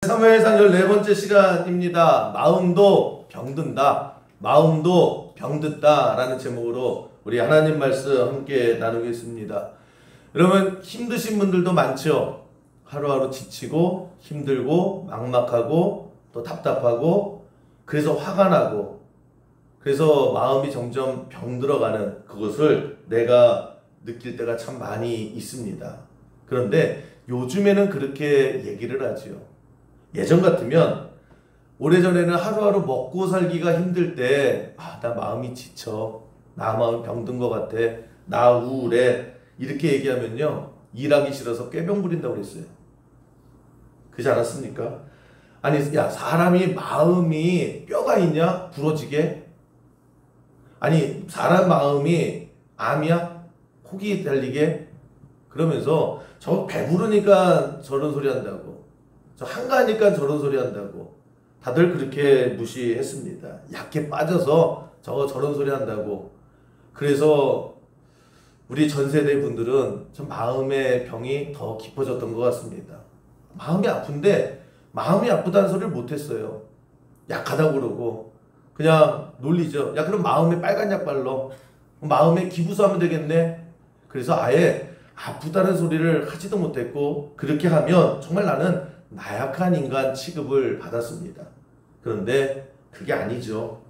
사무엘상 14번째 시간입니다. 마음도 병든다. 마음도 병든다 라는 제목으로 우리 하나님 말씀 함께 나누겠습니다. 여러분, 힘드신 분들도 많죠. 하루하루 지치고 힘들고 막막하고 또 답답하고 그래서 화가 나고 그래서 마음이 점점 병들어가는 그것을 내가 느낄 때가 참 많이 있습니다. 그런데 요즘에는 그렇게 얘기를 하지요. 예전 같으면 오래전에는 하루하루 먹고 살기가 힘들 때 나 마음이 지쳐, 나 마음 병든 것 같아, 나 우울해 이렇게 얘기하면요 일하기 싫어서 꾀병 부린다고 그랬어요. 그렇지 않았습니까? 아니 야, 사람이 마음이 뼈가 있냐? 부러지게? 아니 사람 마음이 암이야? 혹이 달리게? 그러면서 저 배부르니까 저런 소리 한다고, 저 한가하니까 저런 소리 한다고 다들 그렇게 무시했습니다. 약해 빠져서 저런 소리 한다고. 그래서 우리 전 세대 분들은 좀 마음의 병이 더 깊어졌던 것 같습니다. 마음이 아픈데 마음이 아프다는 소리를 못했어요. 약하다고 그러고 그냥 놀리죠. 야, 그럼 마음에 빨간 약 발라, 마음에 기부수하면 되겠네. 그래서 아예 아프다는 소리를 하지도 못했고, 그렇게 하면 정말 나는 나약한 인간 취급을 받았습니다. 그런데 그게 아니죠.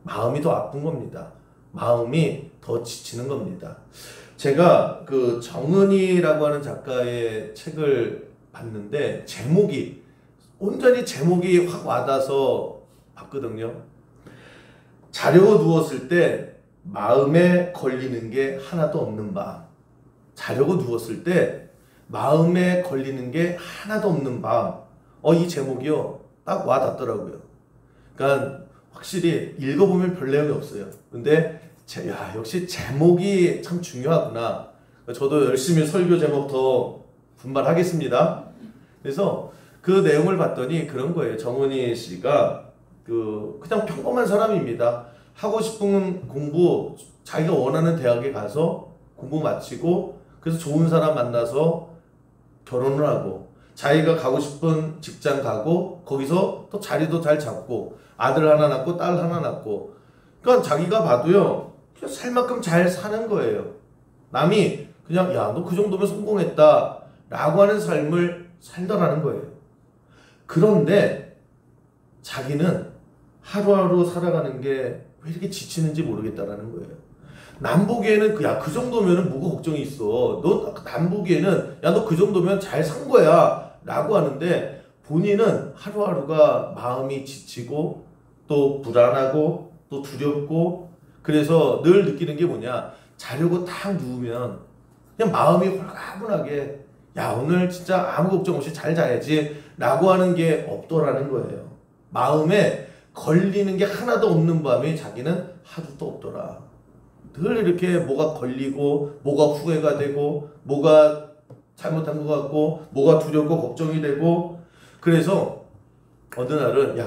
마음이 더 아픈 겁니다. 마음이 더 지치는 겁니다. 제가 그 정은이라고 하는 작가의 책을 봤는데 온전히 제목이 확 와닿아서 봤거든요. 자려고 누웠을 때 마음에 걸리는 게 하나도 없는 밤. 자려고 누웠을 때 마음에 걸리는 게 하나도 없는 밤. 이 제목이요 딱 와닿더라고요. 그러니까 확실히 읽어보면 별 내용이 없어요. 근데 역시 제목이 참 중요하구나. 저도 열심히 설교 제목 더 분발하겠습니다. 그래서 그 내용을 봤더니 그런 거예요. 정은희 씨가 그냥 평범한 사람입니다. 하고 싶은 공부, 자기가 원하는 대학에 가서 공부 마치고 그래서 좋은 사람 만나서 결혼을 하고, 자기가 가고 싶은 직장 가고 거기서 또 자리도 잘 잡고 아들 하나 낳고 딸 하나 낳고, 그러니까 자기가 봐도요 그냥 살 만큼 잘 사는 거예요. 남이 그냥 야, 너 그 정도면 성공했다 라고 하는 삶을 살더라는 거예요. 그런데 자기는 하루하루 살아가는 게 왜 이렇게 지치는지 모르겠다라는 거예요. 남 보기에는 그 정도면 뭐가 걱정이 있어. 남 보기에는 야, 너 그 정도면 잘 산 거야 라고 하는데, 본인은 하루하루가 마음이 지치고 또 불안하고 또 두렵고, 그래서 늘 느끼는 게 뭐냐, 자려고 딱 누우면 그냥 마음이 홀가분하게 야, 오늘 진짜 아무 걱정 없이 잘 자야지 라고 하는 게 없더라는 거예요. 마음에 걸리는 게 하나도 없는 밤에 자기는 하루도 없더라. 늘 이렇게 뭐가 걸리고 뭐가 후회가 되고 뭐가 잘못한 것 같고 뭐가 두렵고 걱정이 되고, 그래서 어느 날은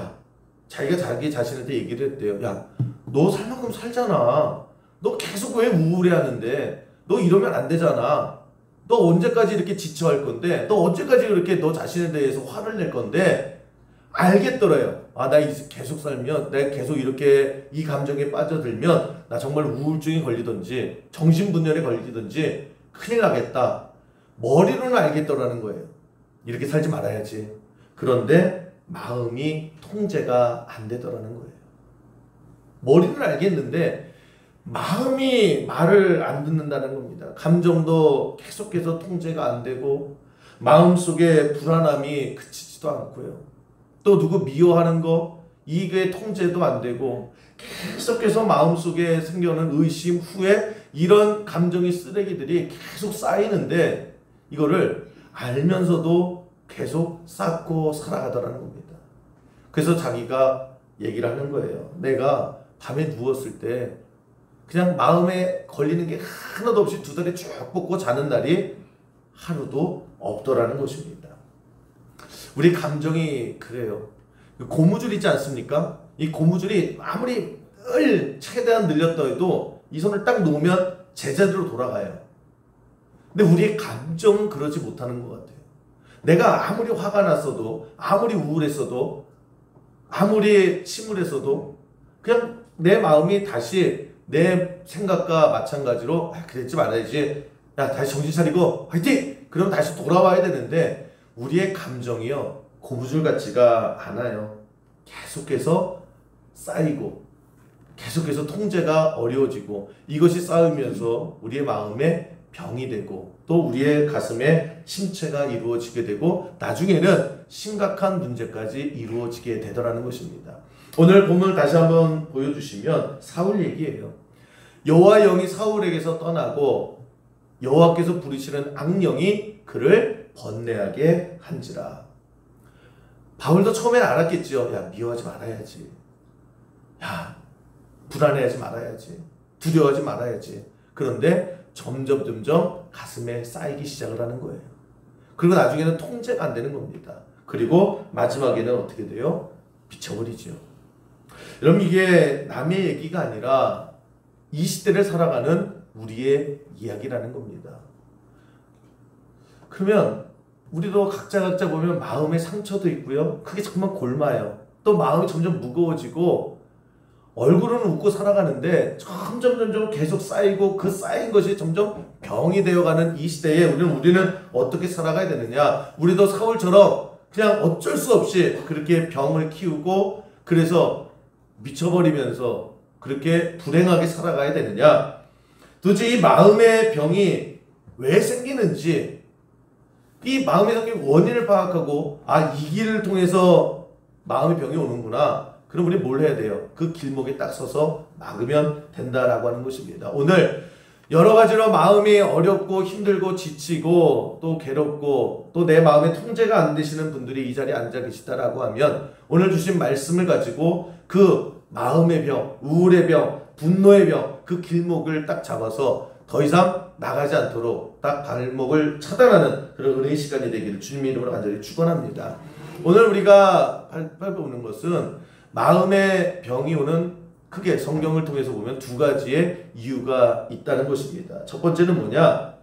자기가 자기 자신한테 얘기를 했대요. 야, 너 살 만큼 살잖아. 너 계속 왜 우울해하는데? 너 이러면 안 되잖아. 너 언제까지 이렇게 지쳐할 건데? 너 언제까지 그렇게 너 자신에 대해서 화를 낼 건데? 알겠더래요. 나 계속 살면, 내가 계속 이렇게 이 감정에 빠져들면 나 정말 우울증이 걸리든지 정신분열에 걸리든지 큰일 나겠다. 머리로는 알겠더라는 거예요. 이렇게 살지 말아야지. 그런데 마음이 통제가 안 되더라는 거예요. 머리는 알겠는데 마음이 말을 안 듣는다는 겁니다. 감정도 계속해서 통제가 안 되고 마음속에 불안함이 그치지도 않고요. 또 누구 미워하는 거, 이게 통제도 안 되고 계속해서 마음속에 생겨는 의심, 후회, 이런 감정의 쓰레기들이 계속 쌓이는데 이거를 알면서도 계속 쌓고 살아가더라는 겁니다. 그래서 자기가 얘기를 하는 거예요. 내가 밤에 누웠을 때 그냥 마음에 걸리는 게 하나도 없이 두 다리 쭉 뻗고 자는 날이 하루도 없더라는 것입니다. 우리 감정이 그래요. 고무줄 있지 않습니까? 이 고무줄이 아무리 최대한 늘렸다 해도 이 손을 딱 놓으면 제자리로 돌아가요. 근데 우리의 감정은 그러지 못하는 것 같아요. 내가 아무리 화가 났어도, 아무리 우울했어도, 아무리 침울했어도 그냥 내 마음이 다시 내 생각과 마찬가지로 그랬지 말아야지, 야 다시 정신 차리고 화이팅! 그럼 다시 돌아와야 되는데 우리의 감정이요 고무줄 같지가 않아요. 계속해서 쌓이고 계속해서 통제가 어려워지고 이것이 쌓이면서 우리의 마음에 병이 되고 또 우리의 가슴에 침체가 이루어지게 되고 나중에는 심각한 문제까지 이루어지게 되더라는 것입니다. 오늘 본문을 다시 한번 보여주시면 사울 얘기예요. 여호와 영이 사울에게서 떠나고 여호와께서 부르시는 악령이 그를 번뇌하게 한지라. 바울도 처음엔 알았겠지요. 야 미워하지 말아야지. 야 불안해하지 말아야지. 두려워하지 말아야지. 그런데 점점 가슴에 쌓이기 시작을 하는 거예요. 그리고 나중에는 통제가 안 되는 겁니다. 그리고 마지막에는 어떻게 돼요? 미쳐버리죠. 여러분 이게 남의 얘기가 아니라 이 시대를 살아가는 우리의 이야기라는 겁니다. 그러면 우리도 각자 보면 마음의 상처도 있고요. 그게 정말 골마요. 또 마음이 점점 무거워지고 얼굴은 웃고 살아가는데 점점 계속 쌓이고 그 쌓인 것이 점점 병이 되어가는 이 시대에 우리는 어떻게 살아가야 되느냐. 우리도 사울처럼 그냥 어쩔 수 없이 그렇게 병을 키우고 그래서 미쳐버리면서 그렇게 불행하게 살아가야 되느냐. 도대체 이 마음의 병이 왜 생기는지 이 마음의 생긴 원인을 파악하고 이 길을 통해서 마음의 병이 오는구나. 그럼 우리 뭘 해야 돼요? 그 길목에 딱 서서 막으면 된다라고 하는 것입니다. 오늘 여러 가지로 마음이 어렵고 힘들고 지치고 또 괴롭고 또 내 마음에 통제가 안 되시는 분들이 이 자리에 앉아 계시다라고 하면 오늘 주신 말씀을 가지고 그 마음의 병, 우울의 병, 분노의 병, 그 길목을 딱 잡아서 더 이상 나가지 않도록 딱 발목을 차단하는 그런 은혜의 시간이 되기를 주님의 이름으로 간절히 축원합니다. 오늘 우리가 살펴보는 것은 마음의 병이 오는 크게 성경을 통해서 보면 두 가지의 이유가 있다는 것입니다. 첫 번째는 뭐냐?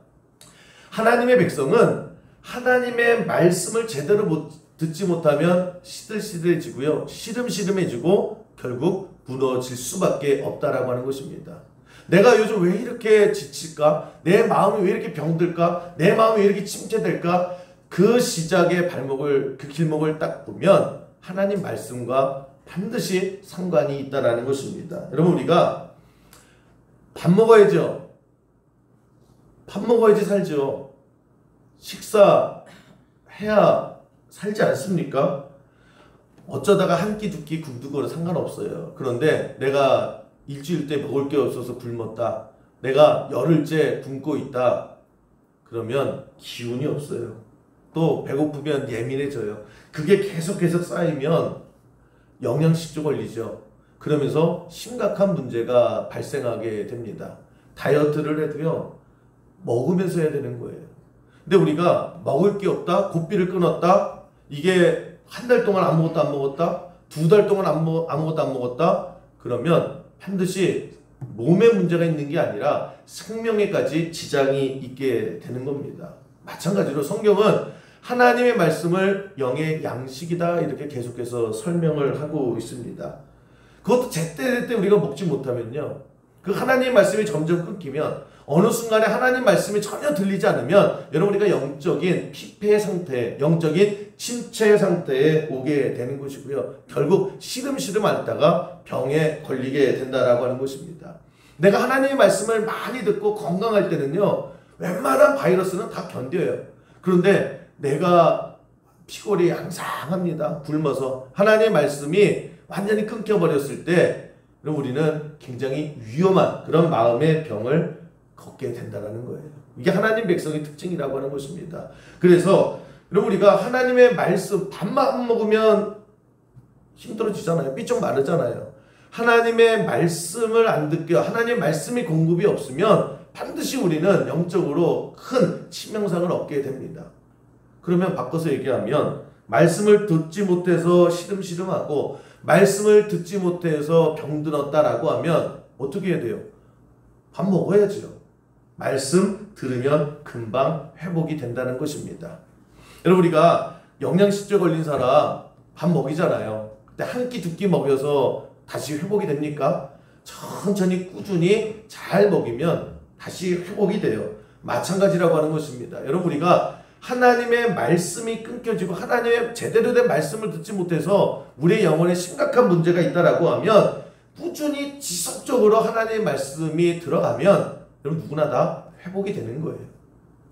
하나님의 백성은 하나님의 말씀을 제대로 듣지 못하면 시들시들해지고요. 시름시름해지고 결국 무너질 수밖에 없다라고 하는 것입니다. 내가 요즘 왜 이렇게 지칠까? 내 마음이 왜 이렇게 병들까? 내 마음이 왜 이렇게 침체될까? 그 시작의 그 길목을 딱 보면 하나님 말씀과 반드시 상관이 있다라는 것입니다. 여러분 우리가 밥 먹어야죠. 밥 먹어야지 살죠. 식사해야 살지 않습니까? 어쩌다가 한 끼 두 끼 굶는 거는 상관없어요. 그런데 내가 일주일 때 먹을 게 없어서 굶었다. 내가 열흘째 굶고 있다. 그러면 기운이 없어요. 또 배고프면 예민해져요. 그게 계속 쌓이면 영양실조 걸리죠. 그러면서 심각한 문제가 발생하게 됩니다. 다이어트를 해도요. 먹으면서 해야 되는 거예요. 근데 우리가 먹을 게 없다. 고삐를 끊었다. 이게 한 달 동안 아무것도 안 먹었다. 두 달 동안 아무것도 안 먹었다. 그러면 반드시 몸에 문제가 있는 게 아니라 생명에까지 지장이 있게 되는 겁니다. 마찬가지로 성경은 하나님의 말씀을 영의 양식이다 이렇게 계속해서 설명을 하고 있습니다. 그것도 제때제때 우리가 먹지 못하면요. 그 하나님의 말씀이 점점 끊기면 어느 순간에 하나님 말씀이 전혀 들리지 않으면 여러분 우리가 영적인 피폐 상태, 영적인 침체 상태에 오게 되는 것이고요. 결국 시름시름 앓다가 병에 걸리게 된다라고 하는 것입니다. 내가 하나님의 말씀을 많이 듣고 건강할 때는요. 웬만한 바이러스는 다 견뎌요. 그런데 내가 피골이 항상합니다. 굶어서 하나님의 말씀이 완전히 끊겨버렸을 때 우리는 굉장히 위험한 그런 마음의 병을 걷게 된다는 거예요. 이게 하나님 백성의 특징이라고 하는 것입니다. 그래서 여러분 우리가 하나님의 말씀 밥만 먹으면 힘들어지잖아요. 삐쩍 마르잖아요. 하나님의 말씀을 안 듣게 하나님의 말씀이 공급이 없으면 반드시 우리는 영적으로 큰 치명상을 얻게 됩니다. 그러면 바꿔서 얘기하면 말씀을 듣지 못해서 시름시름하고 말씀을 듣지 못해서 병들었다라고 하면 어떻게 해야 돼요? 밥 먹어야죠. 말씀 들으면 금방 회복이 된다는 것입니다. 여러분 우리가 영양실조 걸린 사람 밥 먹이잖아요. 근데 한 끼, 두 끼 먹여서 다시 회복이 됩니까? 천천히 꾸준히 잘 먹이면 다시 회복이 돼요. 마찬가지라고 하는 것입니다. 여러분 우리가 하나님의 말씀이 끊겨지고 하나님의 제대로 된 말씀을 듣지 못해서 우리의 영혼에 심각한 문제가 있다라고 하면 꾸준히 지속적으로 하나님의 말씀이 들어가면 여러분 누구나 다 회복이 되는 거예요.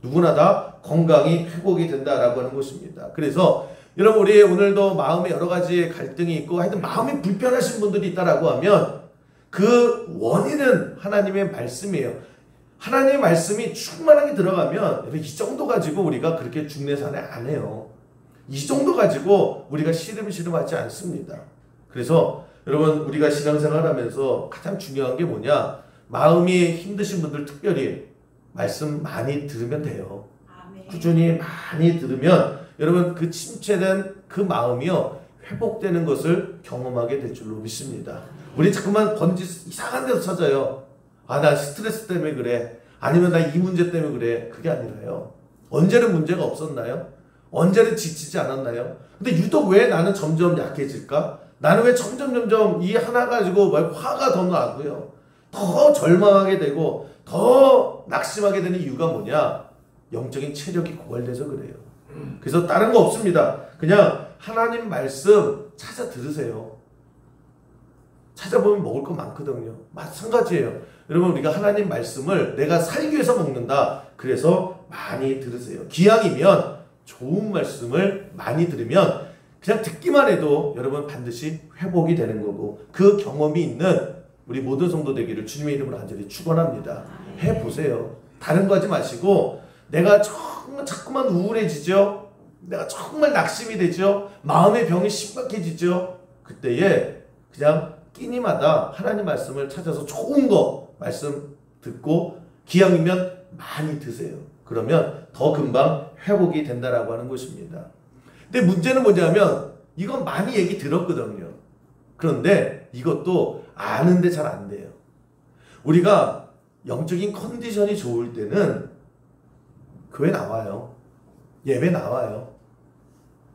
누구나 다 건강이 회복이 된다라고 하는 것입니다. 그래서 여러분 우리 오늘도 마음에 여러 가지 갈등이 있고 하여튼 마음이 불편하신 분들이 있다라고 하면 그 원인은 하나님의 말씀이에요. 하나님의 말씀이 충만하게 들어가면 이 정도 가지고 우리가 그렇게 중내산에 안 해요. 이 정도 가지고 우리가 시름시름하지 않습니다. 그래서 여러분 우리가 신앙생활 하면서 가장 중요한 게 뭐냐? 마음이 힘드신 분들 특별히 말씀 많이 들으면 돼요. 꾸준히 많이 들으면 여러분 그 침체된 그 마음이요 회복되는 것을 경험하게 될 줄로 믿습니다. 우리 자꾸만 이상한 데서 찾아요. 아, 나 스트레스 때문에 그래. 아니면 나 이 문제 때문에 그래. 그게 아니라요. 언제는 문제가 없었나요? 언제는 지치지 않았나요? 근데 유독 왜 나는 점점 약해질까? 나는 왜 점점 이 하나 가지고 화가 더 나고요. 더 절망하게 되고 더 낙심하게 되는 이유가 뭐냐? 영적인 체력이 고갈돼서 그래요. 그래서 다른 거 없습니다. 그냥 하나님 말씀 찾아 들으세요. 찾아보면 먹을 거 많거든요. 마찬가지예요. 여러분 우리가 하나님 말씀을 내가 살기 위해서 먹는다. 그래서 많이 들으세요. 기왕이면 좋은 말씀을 많이 들으면 그냥 듣기만 해도 여러분 반드시 회복이 되는 거고 그 경험이 있는 우리 모든 성도 되기를 주님의 이름으로 간절히 축원합니다. 해보세요. 다른 거 하지 마시고 내가 정말 자꾸만 우울해지죠. 내가 정말 낙심이 되죠. 마음의 병이 심각해지죠. 그때에 그냥 끼니마다 하나님 말씀을 찾아서 좋은 거 말씀 듣고 기왕이면 많이 드세요. 그러면 더 금방 회복이 된다라고 하는 것입니다. 근데 문제는 뭐냐면 이건 많이 얘기 들었거든요. 그런데 이것도 아는데 잘 안 돼요. 우리가 영적인 컨디션이 좋을 때는 교회 나와요. 예배 나와요.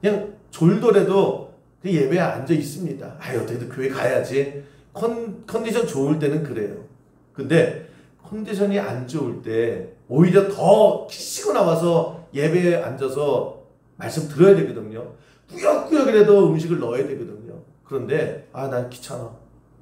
그냥 졸더라도 그 예배에 앉아 있습니다. 아유, 어떻게든 교회 가야지. 컨디션 좋을 때는 그래요. 근데 컨디션이 안 좋을 때 오히려 더 키시고 나와서 예배에 앉아서 말씀 들어야 되거든요. 꾸역꾸역이라도 음식을 넣어야 되거든요. 그런데 난 귀찮아.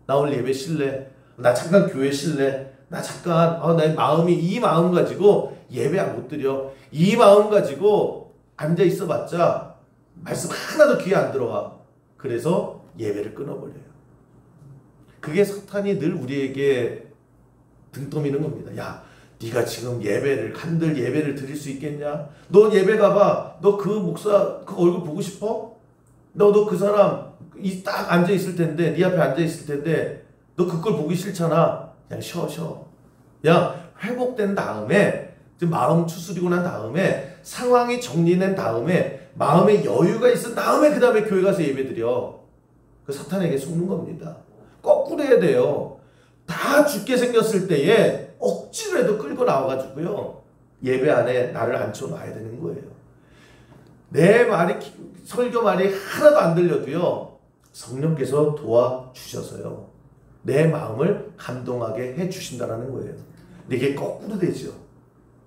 나 오늘 예배 쉴래. 나 잠깐 교회 쉴래. 나 잠깐 내 마음이 이 마음 가지고 예배 못 드려. 이 마음 가지고 앉아 있어 봤자 말씀 하나도 귀에 안 들어와. 그래서 예배를 끊어버려요. 그게 사탄이 늘 우리에게 등 떠미는 겁니다. 야, 네가 지금 간들 예배를 드릴 수 있겠냐? 너 예배 가봐. 너 그 목사 그 얼굴 보고 싶어? 너 그 사람 딱 앉아 있을 텐데, 네 앞에 앉아 있을 텐데, 너 그걸 보기 싫잖아. 그냥 쉬어. 야, 회복된 다음에, 마음 추스리고 난 다음에, 상황이 정리된 다음에, 마음에 여유가 있은 다음에 그 다음에 교회 가서 예배 드려. 그 사탄에게 속는 겁니다. 거꾸로 해야 돼요. 다 죽게 생겼을 때에 억지로 해도 끌고 나와가지고요. 예배 안에 나를 앉혀놔야 되는 거예요. 내 말이, 설교 말이 하나도 안 들려도요. 성령께서 도와주셔서요. 내 마음을 감동하게 해주신다는 거예요. 근데 이게 거꾸로 되죠.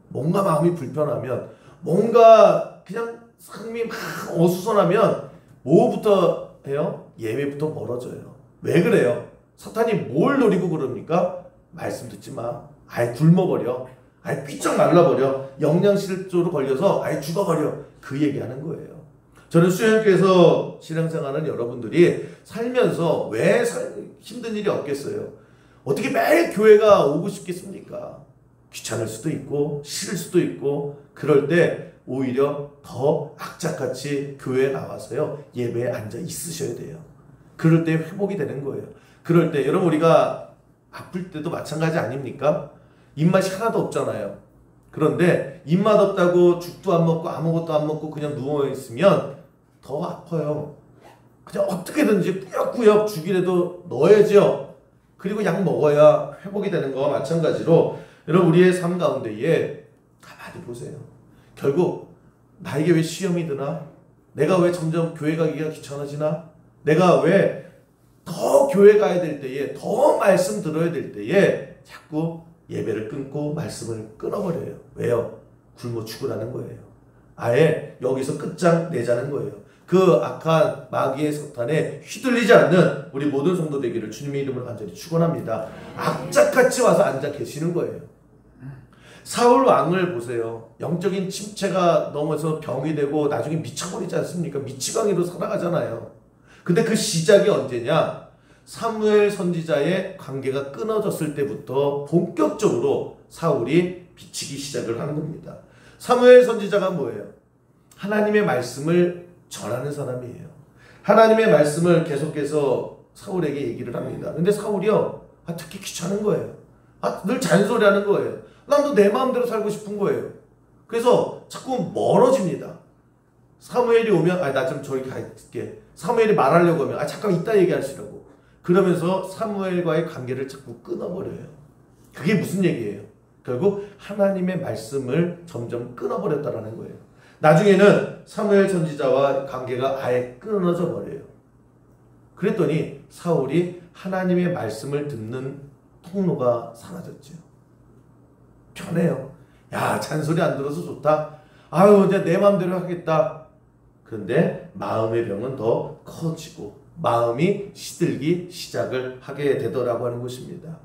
뭔가 마음이 불편하면, 뭔가 그냥 삶이 막 어수선하면 뭐부터 해요? 예배부터 멀어져요. 왜 그래요? 사탄이 뭘 노리고 그럽니까? 말씀 듣지 마. 아예 굶어버려. 아예 삐쩍 말라버려. 영양실조로 걸려서 아예 죽어버려. 그 얘기하는 거예요. 저는 수영교에서 신앙생활하는 여러분들이 살면서 왜 힘든 일이 없겠어요? 어떻게 매일 교회가 오고 싶겠습니까? 귀찮을 수도 있고 싫을 수도 있고 그럴 때 오히려 더 악착같이 교회에 나와서요. 예배에 앉아 있으셔야 돼요. 그럴 때 회복이 되는 거예요. 그럴 때 여러분 우리가 아플 때도 마찬가지 아닙니까? 입맛이 하나도 없잖아요. 그런데 입맛 없다고 죽도 안 먹고 아무것도 안 먹고 그냥 누워있으면 더 아파요. 그냥 어떻게든지 꾸역꾸역 죽이라도 넣어야죠. 그리고 약 먹어야 회복이 되는 거와 마찬가지로 여러분 우리의 삶 가운데에 가만히 보세요. 결국 나에게 왜 시험이 드나? 내가 왜 점점 교회 가기가 귀찮아지나? 내가 왜 더 교회 가야 될 때에, 더 말씀 들어야 될 때에 자꾸 예배를 끊고 말씀을 끊어버려요. 왜요? 굶어 죽으라는 거예요. 아예 여기서 끝장 내자는 거예요. 그 악한 마귀의 사탄에 휘둘리지 않는 우리 모든 성도 되기를 주님의 이름으로 간절히 축원합니다. 악착같이 와서 앉아 계시는 거예요. 사울 왕을 보세요. 영적인 침체가 넘어서 병이 되고 나중에 미쳐버리지 않습니까? 미치광이로 살아가잖아요. 근데 그 시작이 언제냐? 사무엘 선지자의 관계가 끊어졌을 때부터 본격적으로 사울이 비치기 시작을 하는 겁니다. 사무엘 선지자가 뭐예요? 하나님의 말씀을 전하는 사람이에요. 하나님의 말씀을 계속해서 사울에게 얘기를 합니다. 근데 사울이요, 듣기 귀찮은 거예요. 늘 잔소리하는 거예요. 난 내 마음대로 살고 싶은 거예요. 그래서 자꾸 멀어집니다. 사무엘이 오면 나 좀 저기 갈게. 사무엘이 말하려고 하면 잠깐 이따 얘기하시라고. 그러면서 사무엘과의 관계를 자꾸 끊어버려요. 그게 무슨 얘기예요? 결국 하나님의 말씀을 점점 끊어버렸다라는 거예요. 나중에는 사무엘 선지자와 관계가 아예 끊어져 버려요. 그랬더니 사울이 하나님의 말씀을 듣는 통로가 사라졌죠. 편해요. 야, 잔소리 안 들어서 좋다. 아유, 이제 내 마음대로 하겠다. 그런데 마음의 병은 더 커지고 마음이 시들기 시작을 하게 되더라고 하는 것입니다.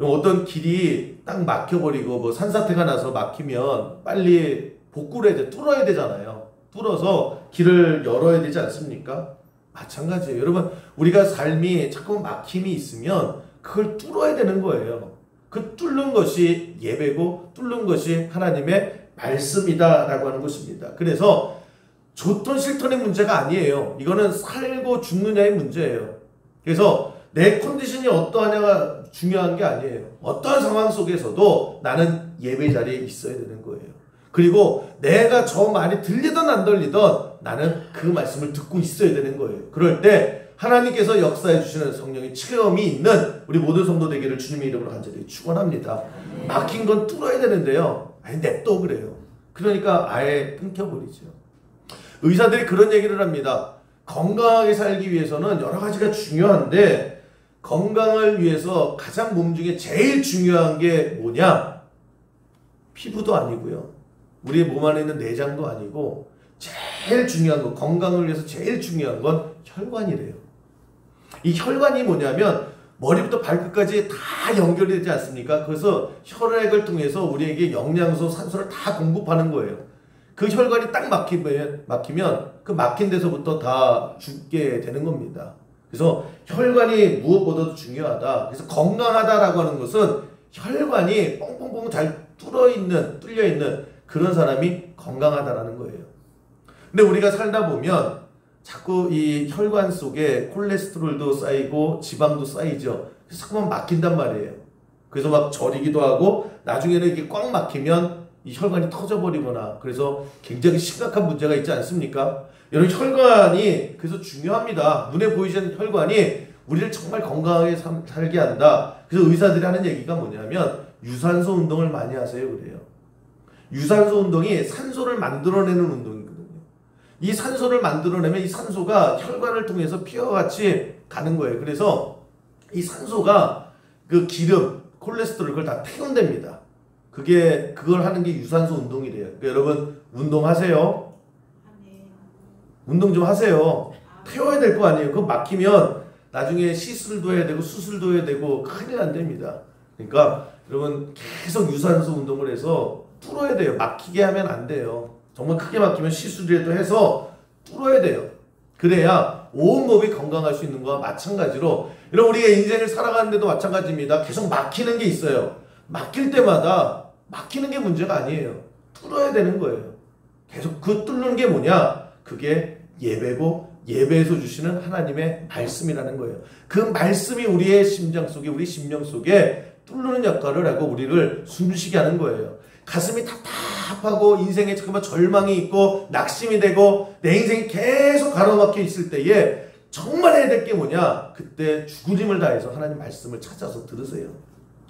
어떤 길이 딱 막혀버리고 뭐 산사태가 나서 막히면 빨리 복구를 해야 돼. 뚫어야 되잖아요. 뚫어서 길을 열어야 되지 않습니까? 마찬가지예요. 여러분, 우리가 삶이 자꾸 막힘이 있으면 그걸 뚫어야 되는 거예요. 그 뚫는 것이 예배고 뚫는 것이 하나님의 말씀이다라고 하는 것입니다. 그래서 좋던 싫던의 문제가 아니에요. 이거는 살고 죽느냐의 문제예요. 그래서 내 컨디션이 어떠하냐가 중요한 게 아니에요. 어떠한 상황 속에서도 나는 예배 자리에 있어야 되는 거예요. 그리고 내가 저 말이 들리든 안 들리든 나는 그 말씀을 듣고 있어야 되는 거예요. 그럴 때 하나님께서 역사해 주시는 성령의 체험이 있는 우리 모든 성도 되기를 주님의 이름으로 간절히 축원합니다. 막힌 건 뚫어야 되는데요. 냅둬 그래요. 그러니까 아예 끊겨버리죠. 의사들이 그런 얘기를 합니다. 건강하게 살기 위해서는 여러 가지가 중요한데 건강을 위해서 가장 몸 중에 제일 중요한 게 뭐냐? 피부도 아니고요. 우리의 몸 안에 있는 내장도 아니고 제일 중요한 건, 건강을 위해서 제일 중요한 건 혈관이래요. 이 혈관이 뭐냐면 머리부터 발끝까지 다 연결이 되지 않습니까? 그래서 혈액을 통해서 우리에게 영양소, 산소를 다 공급하는 거예요. 그 혈관이 딱 막히면 그 막힌 데서부터 다 죽게 되는 겁니다. 그래서 혈관이 무엇보다도 중요하다. 그래서 건강하다라고 하는 것은 혈관이 뻥뻥뻥 잘 뚫려있는 그런 사람이 건강하다라는 거예요. 근데 우리가 살다 보면 자꾸 이 혈관 속에 콜레스테롤도 쌓이고 지방도 쌓이죠. 그래서 자꾸만 막힌단 말이에요. 그래서 막 저리기도 하고 나중에는 이게 꽉 막히면 이 혈관이 터져버리거나 그래서 굉장히 심각한 문제가 있지 않습니까? 여러분, 혈관이 그래서 중요합니다. 눈에 보이시는 혈관이 우리를 정말 건강하게 살게 한다. 그래서 의사들이 하는 얘기가 뭐냐면 유산소 운동을 많이 하세요 그래요. 유산소 운동이 산소를 만들어내는 운동이거든요. 이 산소를 만들어내면 이 산소가 혈관을 통해서 피와 같이 가는 거예요. 그래서 이 산소가 그 기름, 콜레스테롤 그걸 다 태운답니다. 그걸 하는 게 유산소 운동이래요. 그러니까 여러분 운동하세요. 운동 좀 하세요. 태워야 될 거 아니에요. 그거 막히면 나중에 시술도 해야 되고 수술도 해야 되고 큰일 안 됩니다. 그러니까 여러분 계속 유산소 운동을 해서 뚫어야 돼요. 막히게 하면 안 돼요. 정말 크게 막히면 시술이라도 해서 뚫어야 돼요. 그래야 온 몸이 건강할 수 있는 거와 마찬가지로 여러분 우리가 인생을 살아가는데도 마찬가지입니다. 계속 막히는 게 있어요. 막힐 때마다 막히는 게 문제가 아니에요. 뚫어야 되는 거예요. 계속 그 뚫는 게 뭐냐? 그게 예배고 예배에서 주시는 하나님의 말씀이라는 거예요. 그 말씀이 우리의 심장 속에 우리 심령 속에 뚫는 역할을 하고 우리를 숨쉬게 하는 거예요. 가슴이 답답하고 인생에 잠깐만 절망이 있고 낙심이 되고 내 인생이 계속 가로막혀 있을 때에 정말 해야 될 게 뭐냐? 그때 죽을 힘을 다해서 하나님 말씀을 찾아서 들으세요.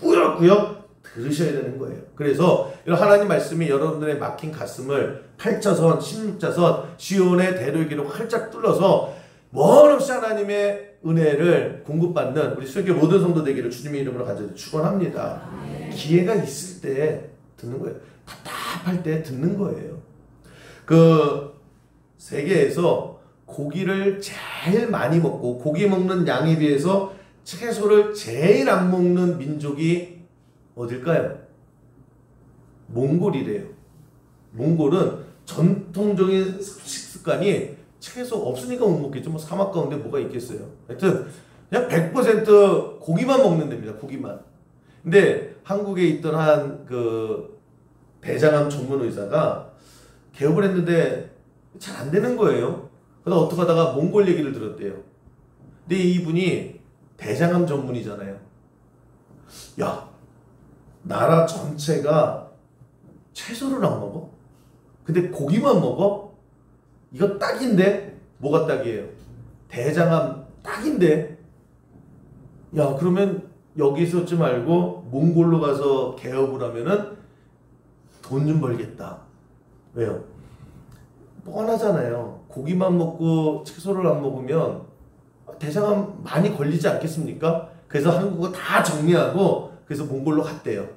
꾸역꾸역 들으셔야 되는 거예요. 그래서 이런 하나님 말씀이 여러분들의 막힌 가슴을 8차선, 16차선 시온의 대로의 길을 활짝 뚫어서 원 없이 하나님의 은혜를 공급받는 우리 수요교 모든 성도 되기를 주님의 이름으로 간절히 축원합니다. 기회가 있을 때 듣는 거예요. 답답할 때 듣는 거예요. 그 세계에서 고기를 제일 많이 먹고 고기 먹는 양에 비해서 채소를 제일 안 먹는 민족이 어딜까요? 몽골이래요. 몽골은 전통적인 식습관이 채소 없으니까 못 먹겠죠. 뭐 사막 가운데 뭐가 있겠어요. 하여튼 그냥 100% 고기만 먹는 데입니다. 고기만. 근데 한국에 있던 한 그 대장암 전문 의사가 개업을 했는데 잘 안 되는 거예요. 그러다 어떻게 하다가 몽골 얘기를 들었대요. 근데 이분이 대장암 전문이잖아요. 야, 나라 전체가 채소를 안 먹어? 근데 고기만 먹어? 이거 딱인데? 뭐가 딱이에요? 대장암 딱인데? 야, 그러면 여기 있었지 말고 몽골로 가서 개업을 하면은 돈 좀 벌겠다. 왜요? 뻔하잖아요. 고기만 먹고 채소를 안 먹으면 대장암 많이 걸리지 않겠습니까? 그래서 한국어 다 정리하고 그래서 몽골로 갔대요.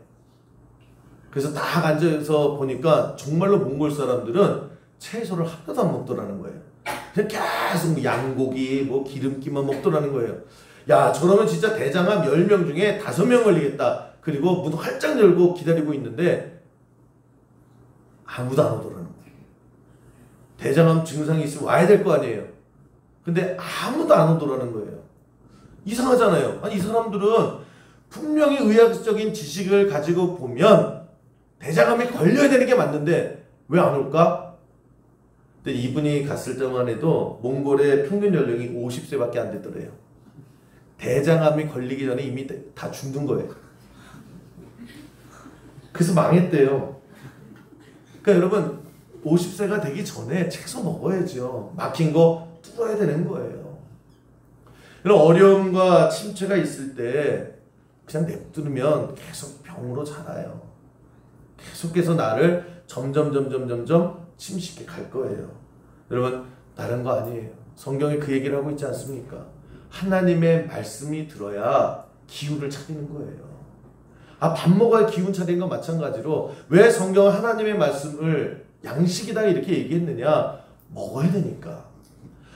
그래서 딱 앉아서 보니까 정말로 몽골 사람들은 채소를 하나도 안 먹더라는 거예요. 그냥 계속 뭐 양고기, 뭐 기름기만 먹더라는 거예요. 야, 저러면 진짜 대장암 10명 중에 5명 걸리겠다. 그리고 문 활짝 열고 기다리고 있는데 아무도 안 오더라는 거예요. 대장암 증상이 있으면 와야 될 거 아니에요. 근데 아무도 안 오더라는 거예요. 이상하잖아요. 아니, 이 사람들은 분명히 의학적인 지식을 가지고 보면 대장암에 걸려야 되는 게 맞는데 왜 안 올까? 근데 이분이 갔을 때만 해도 몽골의 평균 연령이 50세밖에 안 됐더래요. 대장암이 걸리기 전에 이미 다 죽는 거예요. 그래서 망했대요. 그러니까 여러분 50세가 되기 전에 채소 먹어야죠. 막힌 거 뚫어야 되는 거예요. 이런 어려움과 침체가 있을 때 그냥 냅두면 계속 병으로 자라요. 계속해서 나를 점점 침식해 갈 거예요. 여러분 다른 거 아니에요. 성경에 그 얘기를 하고 있지 않습니까? 하나님의 말씀이 들어야 기운을 차리는 거예요. 밥 먹어야 기운 차리는 건 마찬가지로 왜 성경은 하나님의 말씀을 양식이다 이렇게 얘기했느냐? 먹어야 되니까.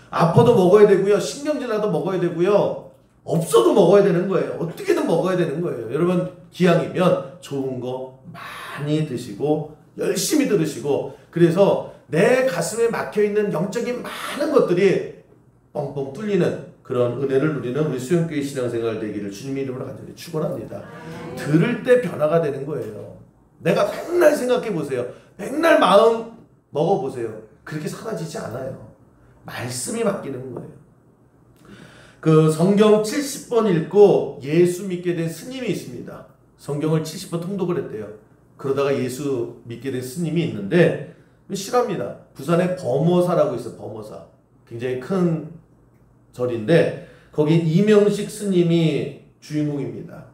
아파도 먹어야 되고요. 신경질 나도 먹어야 되고요. 없어도 먹어야 되는 거예요. 어떻게든 먹어야 되는 거예요. 여러분 기왕이면 좋은 거 많이 드시고 열심히 들으시고 그래서 내 가슴에 막혀있는 영적인 많은 것들이 뻥뻥 뚫리는 그런 은혜를 누리는 우리 수영교회 신앙생활 되기를 주님의 이름으로 간절히 축원합니다. 들을 때 변화가 되는 거예요. 내가 맨날 생각해 보세요. 맨날 마음 먹어보세요. 그렇게 사라지지 않아요. 말씀이 바뀌는 거예요. 그 성경 70번 읽고 예수 믿게 된 스님이 있습니다. 성경을 70번 통독을 했대요. 그러다가 예수 믿게 된 스님이 있는데 실합니다. 부산에 범어사라고 있어요. 범어사. 굉장히 큰 절인데 거기 이명식 스님이 주인공입니다.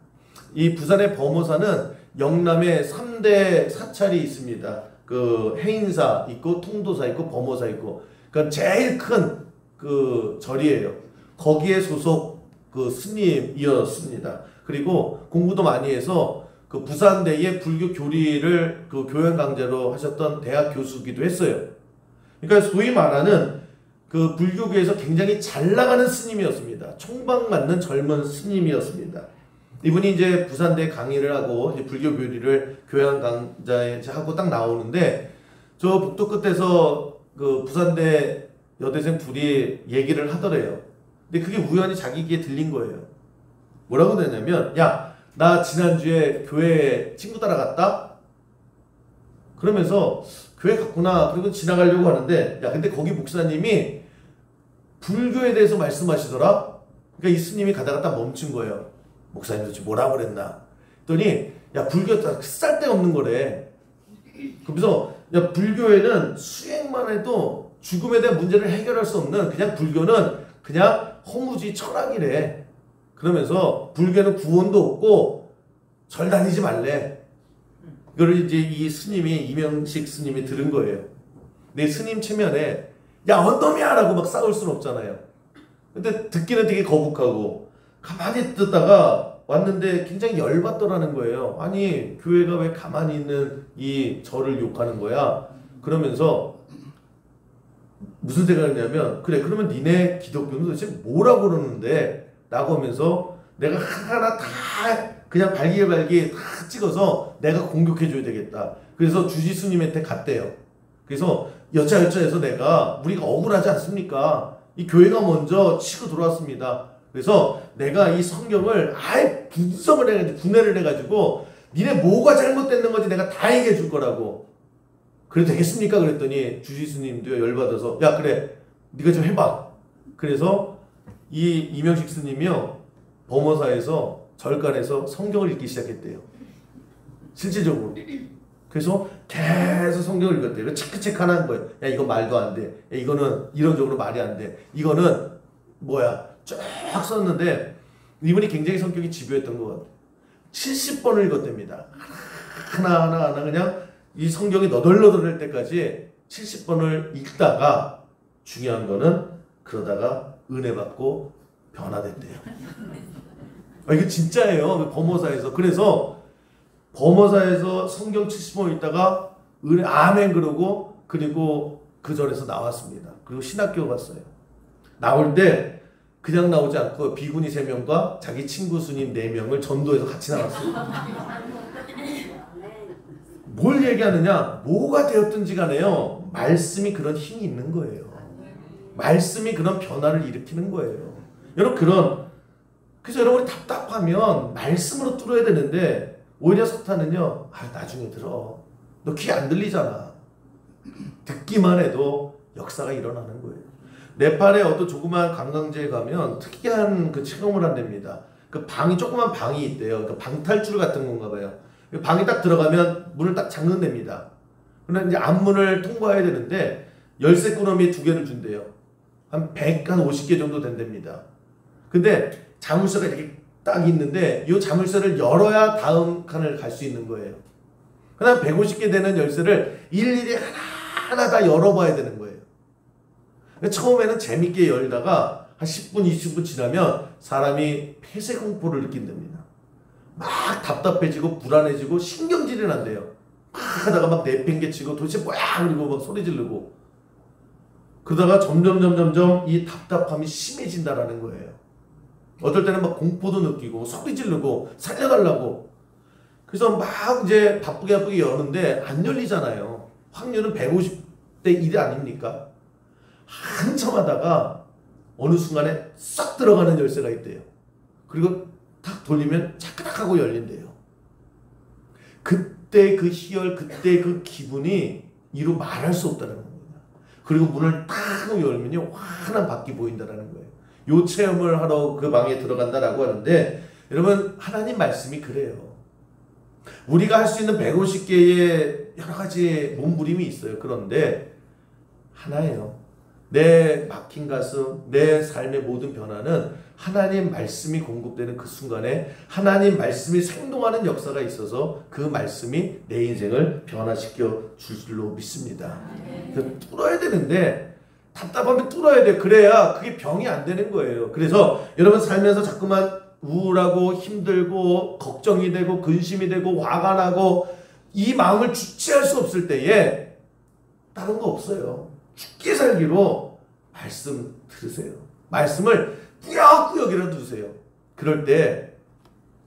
이 부산의 범어사는 영남에 3대 사찰이 있습니다. 그 해인사 있고 통도사 있고 범어사 있고 그러니까 제일 큰 그 절이에요. 거기에 소속 그 스님이었습니다. 그리고 공부도 많이 해서 그 부산대의 불교 교리를 그 교양 강좌로 하셨던 대학 교수기도 했어요. 그러니까 소위 말하는 그 불교계에서 굉장히 잘 나가는 스님이었습니다. 총각 맞는 젊은 스님이었습니다. 이분이 이제 부산대 강의를 하고 이제 불교 교리를 교양 강좌에 하고 딱 나오는데 저 북도 끝에서 그 부산대 여대생 둘이 얘기를 하더래요. 근데 그게 우연히 자기 귀에 들린 거예요. 뭐라고 되냐면 야, 나 지난주에 교회 친구 따라갔다? 그러면서 교회 갔구나. 그리고 지나가려고 하는데 야, 근데 거기 목사님이 불교에 대해서 말씀하시더라? 그러니까 이 스님이 가다가 딱 멈춘 거예요. 목사님 도대체 뭐라고 그랬나? 그랬더니 야, 불교 쓸데없는 거래. 그래서 야, 불교에는 수행만 해도 죽음에 대한 문제를 해결할 수 없는 그냥 불교는 그냥 허무주의 철학이래. 그러면서 불교는 구원도 없고 절 다니지 말래. 이걸 이제 이 스님이, 이명식 스님이 들은 거예요. 내 스님 체면에 야 언놈이야 라고 막 싸울 수는 없잖아요. 근데 듣기는 되게 거북하고 가만히 듣다가 왔는데 굉장히 열받더라는 거예요. 아니 교회가 왜 가만히 있는 이 저를 욕하는 거야? 그러면서 무슨 생각이냐면 그래 그러면 니네 기독교는 도대체 뭐라고 그러는데? 라고 하면서 내가 하나하나 다 그냥 발기발기 다 찍어서 내가 공격해줘야 되겠다. 그래서 주지스님한테 갔대요. 그래서 여차여차해서 내가 우리가 억울하지 않습니까? 이 교회가 먼저 치고 들어왔습니다. 그래서 내가 이 성경을 아예 분석을 해가지고 분해를 해가지고 니네 뭐가 잘못됐는 건지 내가 다 얘기해 줄 거라고. 그래도 되겠습니까? 그랬더니 주지스님도 열받아서 야 그래 네가 좀 해봐. 그래서 이 이명식 스님이요 범어사에서 절간에서 성경을 읽기 시작했대요. 실질적으로. 그래서 계속 성경을 읽었대요. 체크체크 하나 한 거예요. 야 이거 말도 안 돼. 야 이거는 이론적으로 말이 안 돼. 이거는 뭐야. 쭉 썼는데 이분이 굉장히 성격이 집요했던 것 같아요. 70번을 읽었답니다. 하나하나 그냥 이 성경이 너덜너덜할 때까지 70번을 읽다가 중요한 거는 그러다가 은혜 받고 변화됐대요. 이거 진짜예요. 범어사에서. 그래서 범어사에서 성경 70번 읽다가 은혜 아멘 그러고 그리고 그 절에서 나왔습니다. 그리고 신학교 갔어요. 나올 때 그냥 나오지 않고 비구니 3명과 자기 친구 스님 4명을 전도해서 같이 나왔어요. 뭘 얘기하느냐? 뭐가 되었든지 간에요. 말씀이 그런 힘이 있는 거예요. 말씀이 그런 변화를 일으키는 거예요. 여러분 그래서 여러분이 답답하면 말씀으로 뚫어야 되는데 오히려 사탄은요. 나중에 들어. 너 귀 안 들리잖아. 듣기만 해도 역사가 일어나는 거예요. 네팔에 어떤 조그만 관광지에 가면 특이한 그 체험을 한답니다. 그 방이 조그만 방이 있대요. 그 방탈출 같은 건가 봐요. 방이 딱 들어가면 문을 딱 잠근답니다. 그런데 이제 앞문을 통과해야 되는데 열쇠 꾸러미 2개를 준대요. 한 50개 정도 된답니다. 근데 자물쇠가 이렇게 딱 있는데 이 자물쇠를 열어야 다음 칸을 갈 수 있는 거예요. 그다음 150개 되는 열쇠를 일일이 하나하나 다 열어봐야 되는 거예요. 처음에는 재밌게 열다가 한 10분, 20분 지나면 사람이 폐쇄공포를 느낀답니다. 막 답답해지고 불안해지고 신경질이 난대요. 막 하다가 막 내팽개치고 도대체 뭐야 그리고 막 소리 지르고 그러다가 점점 이 답답함이 심해진다라는 거예요. 어떨 때는 막 공포도 느끼고 소리 지르고 살려달라고. 그래서 막 이제 바쁘게 여는데 안 열리잖아요. 확률은 150대 1이 아닙니까? 한참 하다가 어느 순간에 싹 들어가는 열쇠가 있대요. 그리고 탁 돌리면 차크닥 하고 열린대요. 그때 그 희열, 그때 그 기분이 이루 말할 수 없다는 겁니다. 그리고 문을 탁 열면요 환한 밖이 보인다는 거예요. 요 체험을 하러 그 방에 들어간다라고 하는데 여러분 하나님 말씀이 그래요. 우리가 할 수 있는 150개의 여러 가지 몸부림이 있어요. 그런데 하나예요. 내 막힌 가슴, 내 삶의 모든 변화는 하나님 말씀이 공급되는 그 순간에 하나님 말씀이 생동하는 역사가 있어서 그 말씀이 내 인생을 변화시켜 줄 줄로 믿습니다. 뚫어야 되는데 답답하면 뚫어야 돼요. 그래야 그게 병이 안 되는 거예요. 그래서 여러분 살면서 자꾸만 우울하고 힘들고 걱정이 되고 근심이 되고 화가 나고 이 마음을 주체할 수 없을 때에 다른 거 없어요. 죽게 살기로 말씀 들으세요. 말씀을 꾸역꾸역이라도 두세요. 그럴 때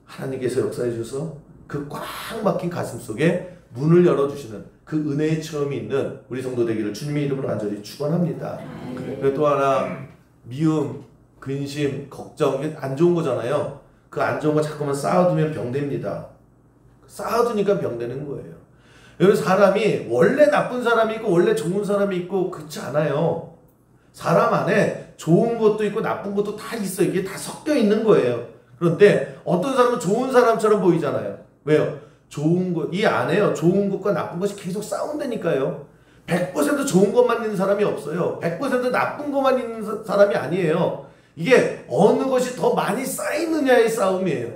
하나님께서 역사해 주셔서 그 꽉 막힌 가슴 속에 문을 열어주시는 그 은혜의 체험이 있는 우리 성도 되기를 주님의 이름으로 간절히 축원합니다. 그리고 또 하나 미움, 근심, 걱정 이게 안 좋은 거잖아요. 그 안 좋은 거 자꾸만 쌓아두면 병됩니다. 쌓아두니까 병되는 거예요. 여러분 사람이 원래 나쁜 사람이 있고 원래 좋은 사람이 있고 그렇지 않아요. 사람 안에 좋은 것도 있고 나쁜 것도 다 있어요. 이게 다 섞여 있는 거예요. 그런데 어떤 사람은 좋은 사람처럼 보이잖아요. 왜요? 좋은 것, 이 안에요. 좋은 것과 나쁜 것이 계속 싸운다니까요. 100% 좋은 것만 있는 사람이 없어요. 100% 나쁜 것만 있는 사람이 아니에요. 이게 어느 것이 더 많이 쌓이느냐의 싸움이에요.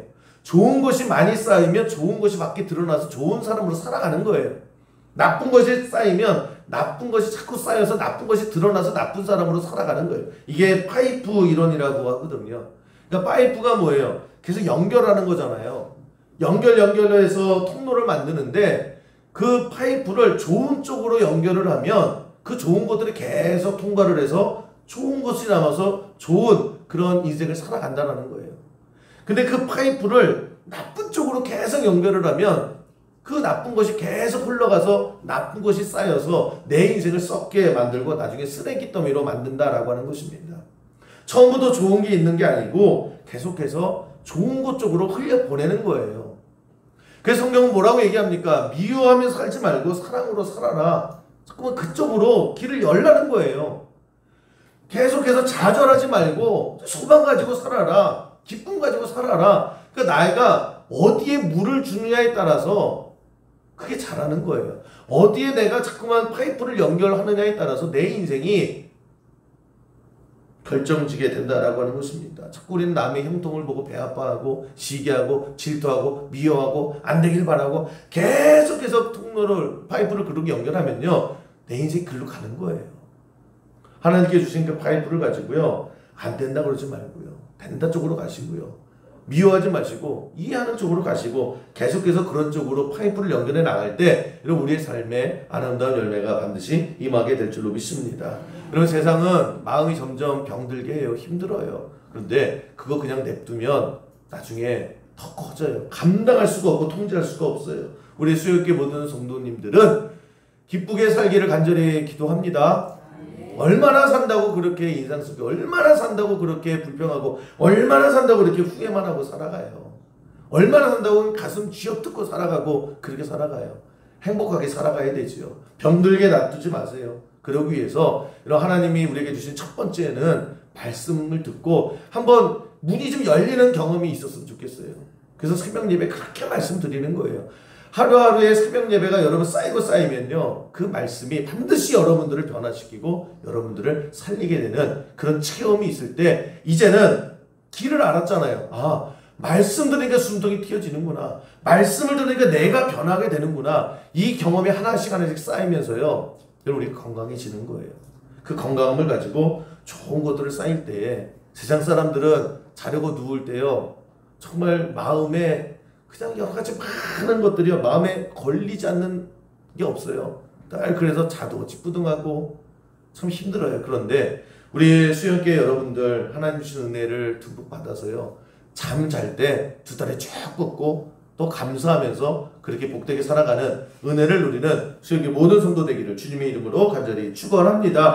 좋은 것이 많이 쌓이면 좋은 것이 밖에 드러나서 좋은 사람으로 살아가는 거예요. 나쁜 것이 쌓이면 나쁜 것이 자꾸 쌓여서 나쁜 것이 드러나서 나쁜 사람으로 살아가는 거예요. 이게 파이프 이론이라고 하거든요. 그러니까 파이프가 뭐예요? 계속 연결하는 거잖아요. 연결해서 통로를 만드는데 그 파이프를 좋은 쪽으로 연결을 하면 그 좋은 것들이 계속 통과를 해서 좋은 것이 남아서 좋은 그런 인생을 살아간다는 거예요. 근데 그 파이프를 나쁜 쪽으로 계속 연결을 하면 그 나쁜 것이 계속 흘러가서 나쁜 것이 쌓여서 내 인생을 썩게 만들고 나중에 쓰레기 더미로 만든다라고 하는 것입니다. 처음부터 좋은 게 있는 게 아니고 계속해서 좋은 것 쪽으로 흘려보내는 거예요. 그래서 성경은 뭐라고 얘기합니까? 미워하며 살지 말고 사랑으로 살아라. 자꾸만 그쪽으로 길을 열라는 거예요. 계속해서 좌절하지 말고 소망 가지고 살아라. 기쁨 가지고 살아라. 그러니까 나이가 어디에 물을 주느냐에 따라서 그게 잘하는 거예요. 어디에 내가 자꾸만 파이프를 연결하느냐에 따라서 내 인생이 결정지게 된다라고 하는 것입니다. 자꾸 우리는 남의 형통을 보고 배 아파하고 시기하고 질투하고 미워하고 안 되길 바라고 계속해서 통로를 파이프를 그렇게 연결하면요 내 인생이 글로 가는 거예요. 하나님께 주신 그 파이프를 가지고요 안 된다 그러지 말고요 된다 쪽으로 가시고요 미워하지 마시고 이해하는 쪽으로 가시고 계속해서 그런 쪽으로 파이프를 연결해 나갈 때 우리의 삶에 아름다운 열매가 반드시 임하게 될 줄로 믿습니다. 여러분 세상은 마음이 점점 병들게 해요. 힘들어요. 그런데 그거 그냥 냅두면 나중에 더 커져요. 감당할 수가 없고 통제할 수가 없어요. 우리 수요일교회 모든 성도님들은 기쁘게 살기를 간절히 기도합니다. 얼마나 산다고 그렇게 인상 쓰고 얼마나 산다고 그렇게 불평하고 얼마나 산다고 그렇게 후회만 하고 살아가요. 얼마나 산다고 가슴 쥐어뜯고 살아가고 그렇게 살아가요. 행복하게 살아가야 되지요. 병들게 놔두지 마세요. 그러기 위해서 이런 하나님이 우리에게 주신 첫 번째는 말씀을 듣고 한번 문이 좀 열리는 경험이 있었으면 좋겠어요. 그래서 새벽 예배 그렇게 말씀드리는 거예요. 하루하루의 새벽 예배가 여러분 쌓이면요 그 말씀이 반드시 여러분들을 변화시키고 여러분들을 살리게 되는 그런 체험이 있을 때 이제는 길을 알았잖아요. 아 말씀 들으니까 숨통이 튀어지는구나. 말씀을 들으니까 내가 변하게 되는구나. 이 경험이 하나씩 쌓이면서요 여러분 우리 건강해지는 거예요. 그 건강함을 가지고 좋은 것들을 쌓일 때에 세상 사람들은 자려고 누울 때요 정말 마음에 그냥 여러 가지 많은 것들이요 마음에 걸리지 않는 게 없어요. 그래서 자도 찌뿌둥하고 참 힘들어요. 그런데 우리 수영계 여러분들 하나님 주신 은혜를 듬뿍 받아서요 잠 잘 때 두 다리 쭉 뻗고 또 감사하면서 그렇게 복되게 살아가는 은혜를 누리는 수영계 모든 성도 되기를 주님의 이름으로 간절히 축원합니다.